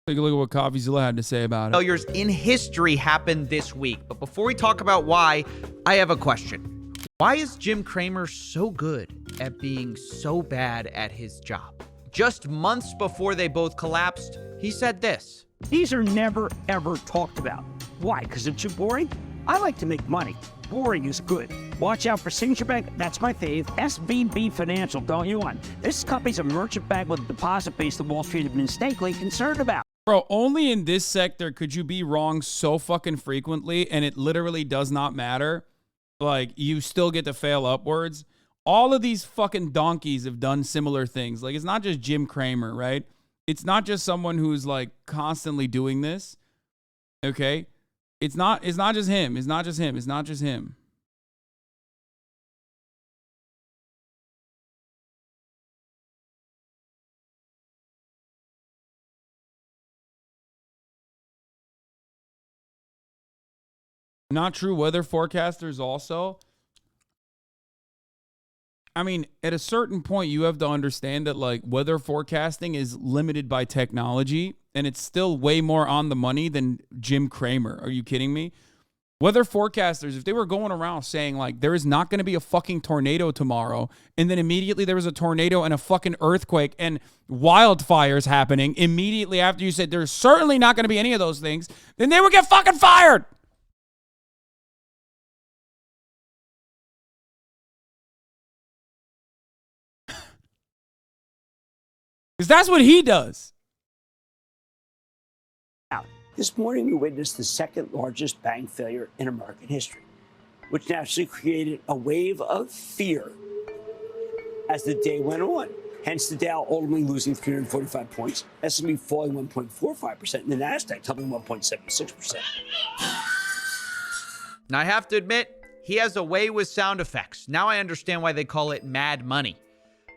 Take a look at what Coffeezilla had to say about it. Failures in history happened this week. But before we talk about why, I have a question. Why is Jim Cramer so good at being so bad at his job? Just months before they both collapsed, he said this. These are never, ever talked about. Why? Because it's too boring? I like to make money. Boring is good. Watch out for Signature Bank. That's my fave. SVB Financial, don't you want? This company's a merchant bank with a deposit base that Wall Street has been mistakenly concerned about. Bro, only in this sector could you be wrong so fucking frequently, and it literally does not matter. Like, you still get to fail upwards. All of these fucking donkeys have done similar things. Like, it's not just Jim Cramer, right? It's not just someone who's, like, constantly doing this. Okay? It's not just him. It's not just him. It's not just him. Not true weather forecasters also. I mean, at a certain point, you have to understand that, like, weather forecasting is limited by technology, and it's still way more on the money than Jim Cramer. Are you kidding me? Weather forecasters, if they were going around saying, like, there is not going to be a fucking tornado tomorrow, and then immediately there was a tornado and a fucking earthquake and wildfires happening immediately after you said there's certainly not going to be any of those things, then they would get fucking fired. Because that's what he does. Now, this morning we witnessed the second largest bank failure in American history, which naturally created a wave of fear as the day went on. Hence the Dow ultimately losing 345 points, S&P falling 1.45%, and the Nasdaq tumbling 1.76%. Now, I have to admit, he has a way with sound effects. Now I understand why they call it mad money.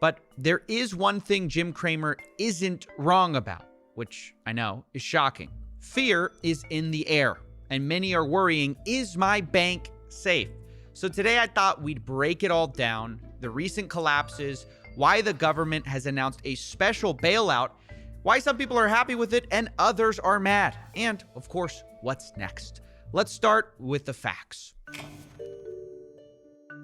But there is one thing Jim Cramer isn't wrong about, which I know is shocking. Fear is in the air, and many are worrying, is my bank safe? So today I thought we'd break it all down, the recent collapses, why the government has announced a special bailout, why some people are happy with it and others are mad, and of course, what's next. Let's start with the facts.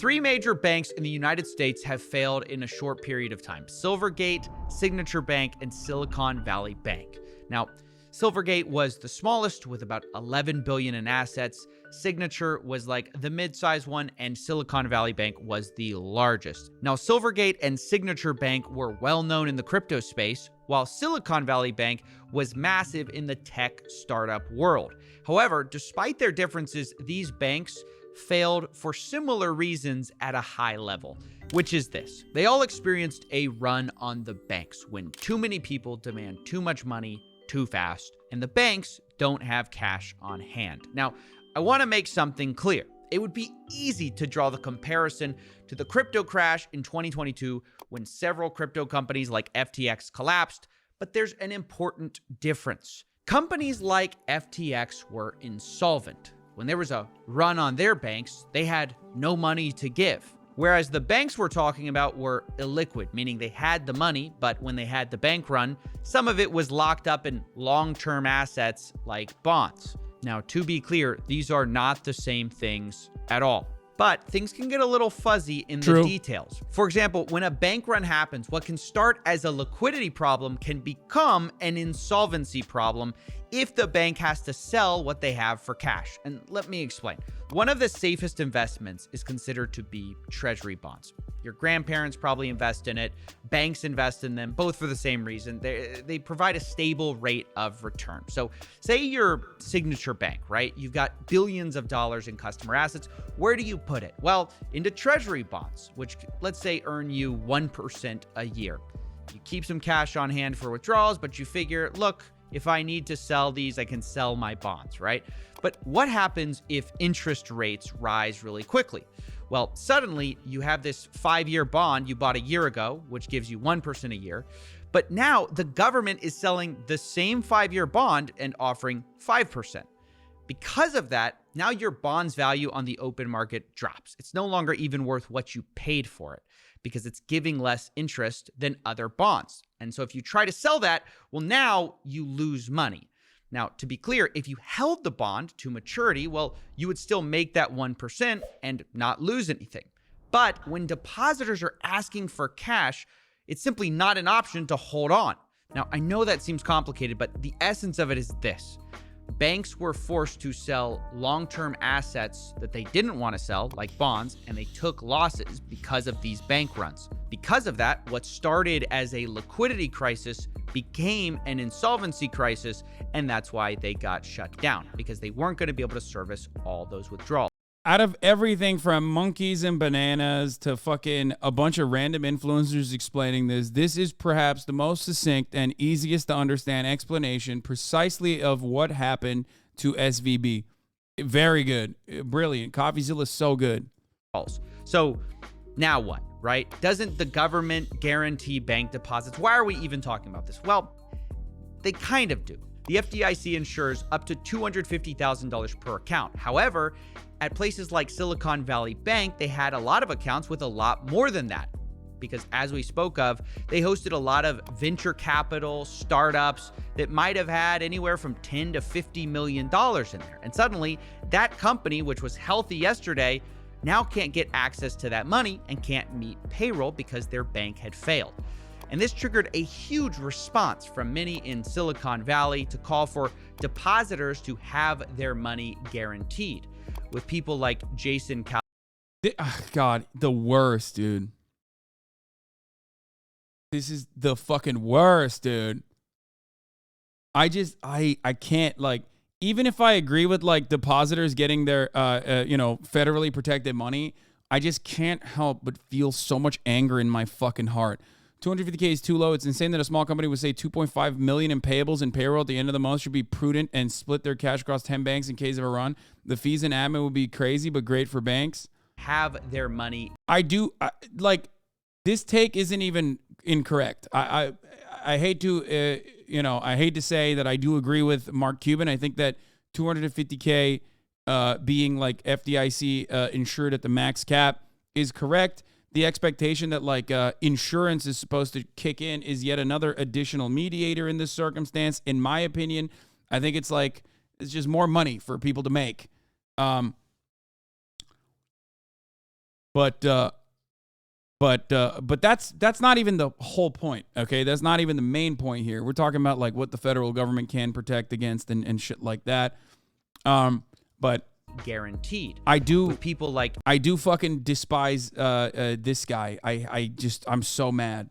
3 major banks in the United States have failed in a short period of time: Silvergate, Signature Bank, and Silicon Valley Bank. Now, Silvergate was the smallest with about $11 billion in assets. Signature was like the mid-sized one, and Silicon Valley Bank was the largest. Now, Silvergate and Signature Bank were well known in the crypto space, while Silicon Valley Bank was massive in the tech startup world. However, despite their differences, these banks failed for similar reasons at a high level, which is this. They all experienced a run on the banks when too many people demand too much money too fast, and the banks don't have cash on hand. Now, I want to make something clear. It would be easy to draw the comparison to the crypto crash in 2022 when several crypto companies like FTX collapsed, but there's an important difference. Companies like FTX were insolvent. When there was a run on their banks, they had no money to give. Whereas the banks we're talking about were illiquid, meaning they had the money, but when they had the bank run, some of it was locked up in long-term assets like bonds. Now, to be clear, these are not the same things at all. But things can get a little fuzzy in the details. For example, when a bank run happens, what can start as a liquidity problem can become an insolvency problem if the bank has to sell what they have for cash. And let me explain. One of the safest investments is considered to be treasury bonds. Your grandparents probably invest in it. Banks invest in them, both for the same reason. They provide a stable rate of return. So say you're Signature Bank, right? You've got billions of dollars in customer assets. Where do you put it? Well, into treasury bonds, which let's say earn you 1% a year. You keep some cash on hand for withdrawals, but you figure, look, if I need to sell these, I can sell my bonds, right? But what happens if interest rates rise really quickly? Well, suddenly you have this 5-year bond you bought a year ago, which gives you 1% a year. But now the government is selling the same 5-year bond and offering 5%. Because of that, now your bond's value on the open market drops. It's no longer even worth what you paid for it because it's giving less interest than other bonds. And so if you try to sell that, well, now you lose money. Now, to be clear, if you held the bond to maturity, well, you would still make that 1% and not lose anything. But when depositors are asking for cash, it's simply not an option to hold on. Now, I know that seems complicated, but the essence of it is this. Banks were forced to sell long-term assets that they didn't want to sell, like bonds, and they took losses because of these bank runs. Because of that, what started as a liquidity crisis became an insolvency crisis, and that's why they got shut down, because they weren't going to be able to service all those withdrawals. Out of everything from monkeys and bananas to fucking a bunch of random influencers explaining this is perhaps the most succinct and easiest to understand explanation precisely of what happened to SVB. Very good. Brilliant. Coffeezilla is so good. So now what, right? Doesn't the government guarantee bank deposits? Why are we even talking about this? Well, they kind of do. The FDIC insures up to $250,000 per account. However, at places like Silicon Valley Bank, they had a lot of accounts with a lot more than that. Because as we spoke of, they hosted a lot of venture capital startups that might have had anywhere from $10 to $50 million in there. And suddenly, that company, which was healthy yesterday, now can't get access to that money and can't meet payroll because their bank had failed. And this triggered a huge response from many in Silicon Valley to call for depositors to have their money guaranteed, with people like Jason God, the worst, dude. This is the fucking worst, dude. I can't, like, even if I agree with, like, depositors getting their, federally protected money, I just can't help but feel so much anger in my fucking heart. 250K is too low. It's insane that a small company would say 2.5 million in payables and payroll at the end of the month should be prudent and split their cash across 10 banks in case of a run. The fees and admin would be crazy, but great for banks. Have their money. This take isn't even incorrect. I hate to, I hate to say that I do agree with Mark Cuban. I think that 250K being like FDIC insured at the max cap is correct. The expectation that like insurance is supposed to kick in is yet another additional mediator in this circumstance. In my opinion, I think it's just more money for people to make. But that's not even the whole point. Okay, that's not even the main point here. We're talking about like what the federal government can protect against and shit like that. But guaranteed. I do with people like I do fucking despise this guy. I'm so mad.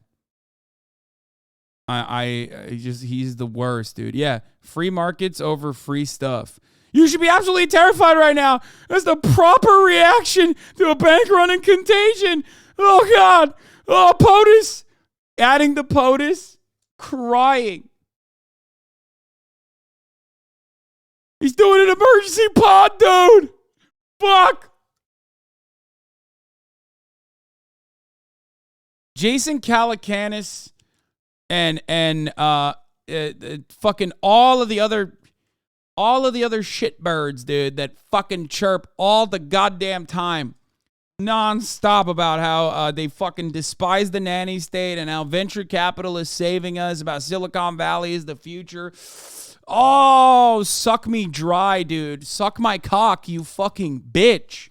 He's the worst, dude. Yeah, free markets over free stuff. You should be absolutely terrified right now. That's the proper reaction to a bank run and contagion. Oh God. Oh, POTUS. Adding the POTUS. Crying. He's doing an emergency pod, dude. Fuck. Jason Calacanis and fucking all of the other shitbirds, dude, that fucking chirp all the goddamn time, nonstop about how they fucking despise the nanny state and how venture capital is saving us, about Silicon Valley is the future. Oh, suck me dry, dude. Suck my cock, you fucking bitch.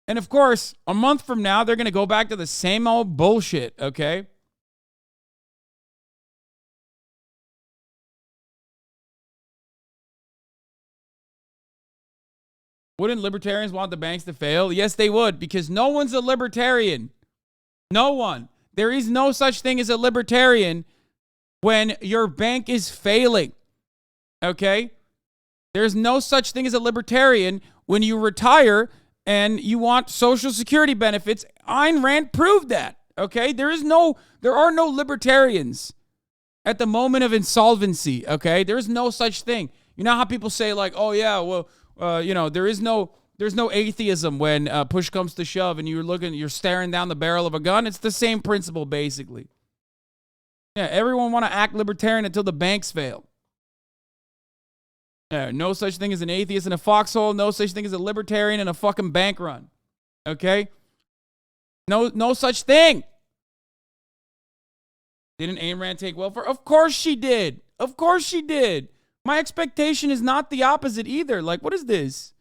And of course, a month from now, they're going to go back to the same old bullshit, okay? Wouldn't libertarians want the banks to fail? Yes, they would, because no one's a libertarian. No one. There is no such thing as a libertarian when your bank is failing, okay? There's no such thing as a libertarian when you retire and you want Social Security benefits. Ayn Rand proved that, okay? There are no libertarians at the moment of insolvency, okay? There's no such thing. You know how people say like, oh yeah, well, there's no atheism when push comes to shove and you're staring down the barrel of a gun. It's the same principle, basically. Yeah, everyone want to act libertarian until the banks fail. Yeah, no such thing as an atheist in a foxhole. No such thing as a libertarian in a fucking bank run. Okay? No such thing. Didn't Ayn Rand take welfare? Of course she did. Of course she did. My expectation is not the opposite either. Like, what is this?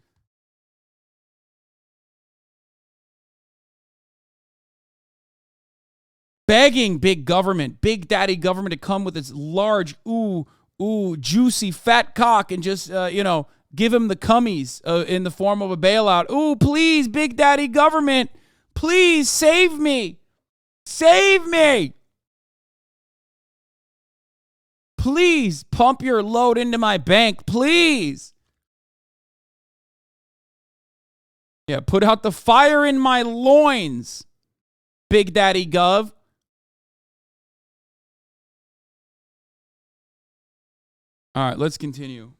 Begging big government, big daddy government to come with its large, juicy, fat cock and just, give him the cummies in the form of a bailout. Ooh, please, big daddy government, please save me. Save me. Please pump your load into my bank, please. Yeah, put out the fire in my loins, big daddy gov. All right, let's continue.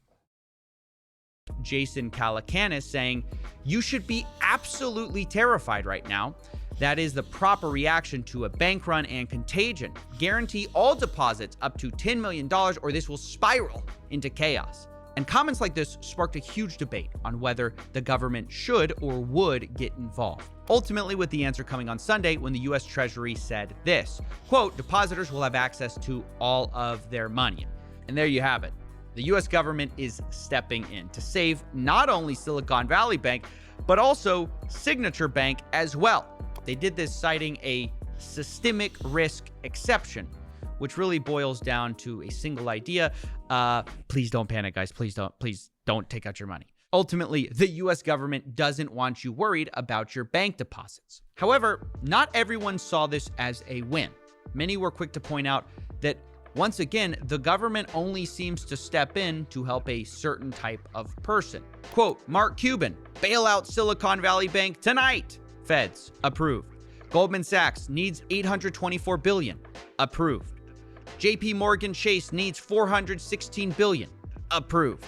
Jason Calacanis saying, you should be absolutely terrified right now. That is the proper reaction to a bank run and contagion. Guarantee all deposits up to $10 million or this will spiral into chaos. And comments like this sparked a huge debate on whether the government should or would get involved. Ultimately, with the answer coming on Sunday when the U.S. Treasury said this, quote, depositors will have access to all of their money. And there you have it. The U.S. government is stepping in to save not only Silicon Valley Bank, but also Signature Bank as well. They did this citing a systemic risk exception, which really boils down to a single idea. Please don't panic, guys. Please don't take out your money. Ultimately, the U.S. government doesn't want you worried about your bank deposits. However, not everyone saw this as a win. Many were quick to point out that once again, the government only seems to step in to help a certain type of person. Quote, Mark Cuban, bail out Silicon Valley Bank tonight. Feds, approved. Goldman Sachs needs $824 billion. Approved. JP Morgan Chase needs $416 billion. Approved.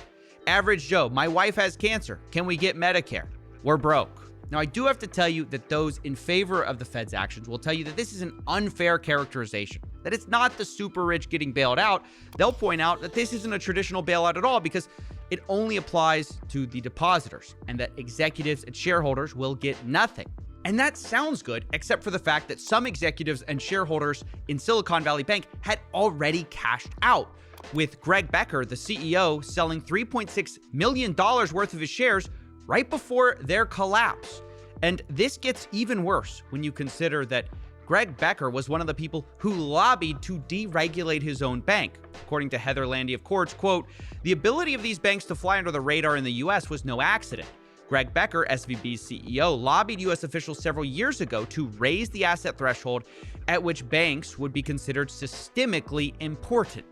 Average Joe, my wife has cancer. Can we get Medicare? We're broke. Now, I do have to tell you that those in favor of the Fed's actions will tell you that this is an unfair characterization, that it's not the super rich getting bailed out. They'll point out that this isn't a traditional bailout at all because it only applies to the depositors and that executives and shareholders will get nothing. And that sounds good, except for the fact that some executives and shareholders in Silicon Valley Bank had already cashed out, with Greg Becker, the CEO, selling $3.6 million worth of his shares right before their collapse. And this gets even worse when you consider that Greg Becker was one of the people who lobbied to deregulate his own bank. According to Heather Landy of Quartz, quote, the ability of these banks to fly under the radar in the U.S. was no accident. Greg Becker, SVB's CEO, lobbied U.S. officials several years ago to raise the asset threshold at which banks would be considered systemically important.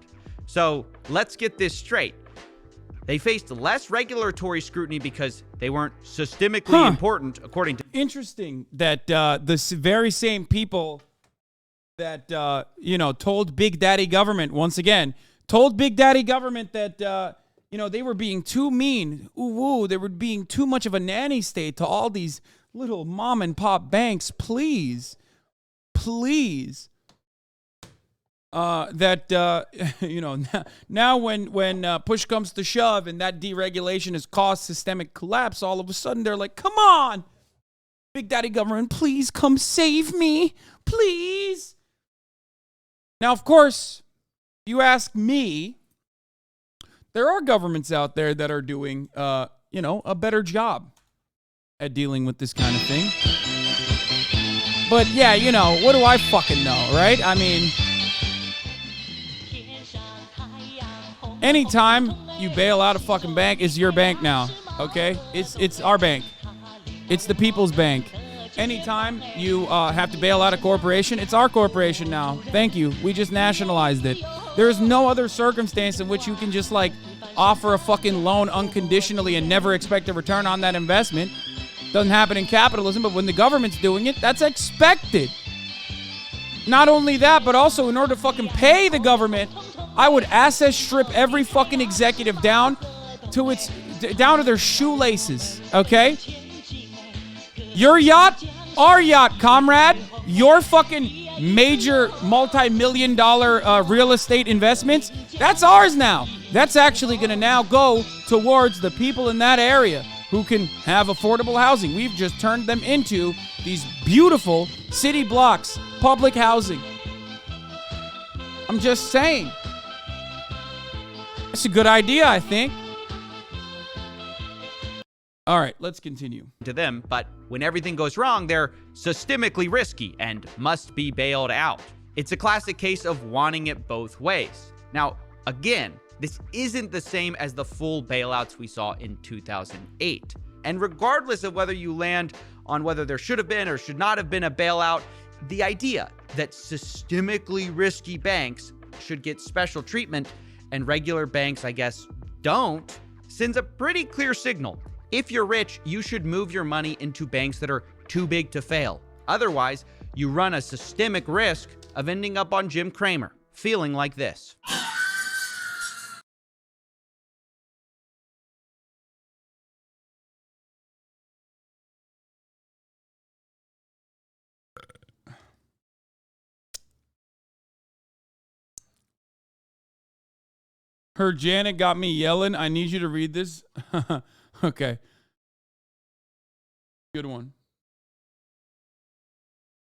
So let's get this straight. They faced less regulatory scrutiny because they weren't systemically important, according to... Interesting that the very same people that, told Big Daddy government, once again, told Big Daddy government that, they were being too mean. They were being too much of a nanny state to all these little mom and pop banks. Please. Now when push comes to shove and that deregulation has caused systemic collapse, all of a sudden they're like, come on, Big Daddy government, please come save me, please. Now, of course, you ask me, there are governments out there that are doing, a better job at dealing with this kind of thing. But yeah, what do I fucking know, right? I mean... Anytime you bail out a fucking bank, it's your bank now, okay? It's our bank. It's the people's bank. Anytime you have to bail out a corporation, it's our corporation now. Thank you. We just nationalized it. There is no other circumstance in which you can just, offer a fucking loan unconditionally and never expect a return on that investment. Doesn't happen in capitalism, but when the government's doing it, that's expected. Not only that, but also in order to fucking pay the government, I would asset strip every fucking executive down to their shoelaces, okay? Your yacht, our yacht, comrade. Your fucking major multi-million-dollar real estate investments, that's ours now. That's actually going to now go towards the people in that area who can have affordable housing. We've just turned them into these beautiful city blocks, public housing. I'm just saying. That's a good idea, I think. All right, let's continue. To them, but when everything goes wrong, they're systemically risky and must be bailed out. It's a classic case of wanting it both ways. Now, again, this isn't the same as the full bailouts we saw in 2008. And regardless of whether you land on whether there should have been or should not have been a bailout, the idea that systemically risky banks should get special treatment and regular banks, I guess, don't, sends a pretty clear signal. If you're rich, you should move your money into banks that are too big to fail. Otherwise, you run a systemic risk of ending up on Jim Cramer, feeling like this. Her Janet got me yelling. I need you to read this. Okay. Good one.